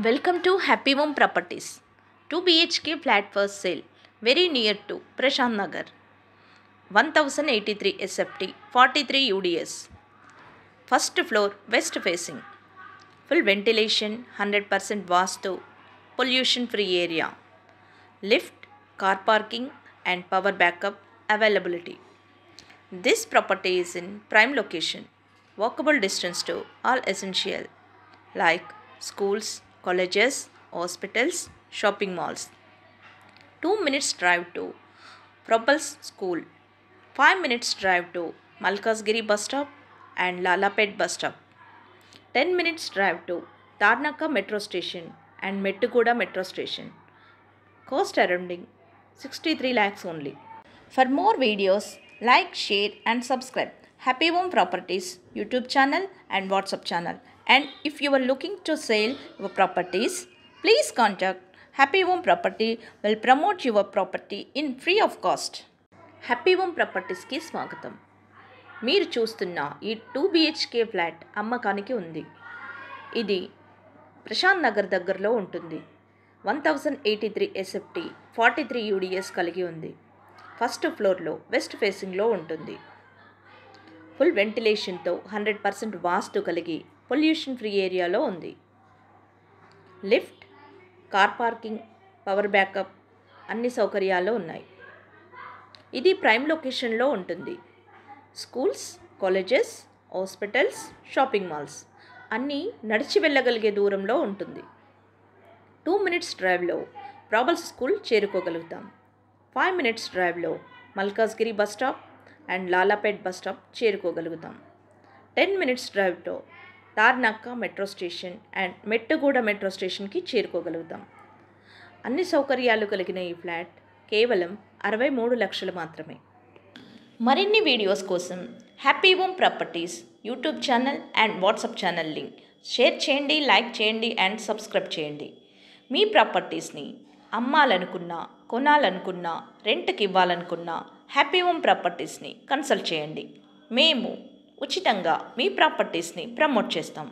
Welcome to Happy Home Properties. 2 BHK flat for sale, very near to Prashant Nagar. 1083 SFT, 43 UDS. First floor west facing. Full ventilation, 100% Vastu, pollution free area. Lift, car parking and power backup availability. This property is in prime location. Walkable distance to all essential like schools, colleges, hospitals, shopping malls. 2 minutes drive to Propulse School. 5 minutes drive to Malkasgiri bus stop and Lalapet bus stop. 10 minutes drive to Tarnaka metro station and Mettukuda metro station. Cost surrounding 63 lakhs only. For more videos, like, share and subscribe Happy Home Properties YouTube channel and WhatsApp channel. And if you are looking to sell your properties, please contact Happy Home Property will promote your property in free of cost. Happy Home ప్రాపర్టీస్కి స్వాగతం. మీరు చూస్తున్న ఈ 2 BHK flat అమ్మకానికి ఉంది. ఇది ప్రశాంత్ నగర్ దగ్గరలో ఉంటుంది. 1083 SFT 43 UDS కలిగి ఉంది. ఫస్ట్ ఫ్లోర్లో వెస్ట్ ఫేసింగ్లో ఉంటుంది. ఫుల్ వెంటిలేషన్తో 100% వాస్తు కలిగి పొల్యూషన్ ఫ్రీ ఏరియాలో ఉంది. Lift, car parking, power backup అన్ని సౌకర్యాలు ఉన్నాయి. ఇది ప్రైమ్ లొకేషన్లో ఉంటుంది. Schools, colleges, hospitals, shopping malls అన్నీ నడిచి వెళ్ళగలిగే దూరంలో ఉంటుంది. 2 minutes డ్రైవ్లో ప్రాబల్స్ స్కూల్ చేరుకోగలుగుతాం. 5 minutes డ్రైవ్లో Malkajgiri bus stop and Lalapet bus stop చేరుకోగలుగుతాం. 10 minutes డ్రైవ్తో Tarnaka metro station and Mettuguda metro స్టేషన్కి చేరుకోగలుగుతాం. అన్ని సౌకర్యాలు కలిగిన ఈ ఫ్లాట్ కేవలం 63 లక్షలు మాత్రమే. మరిన్ని వీడియోస్ కోసం happy home properties YouTube channel and WhatsApp channel link share చేయండి, లైక్ చేయండి అండ్ సబ్స్క్రైబ్ చేయండి. మీ ప్రాపర్టీస్ని అమ్మాలనుకున్నా, కొనాలనుకున్నా, రెంట్కి ఇవ్వాలనుకున్నా హ్యాపీ హోమ్ ప్రాపర్టీస్ని కన్సల్ట్ చేయండి. మేము ఉచితంగా మీ ప్రాపర్టీస్ని ప్రమోట్ చేస్తాం.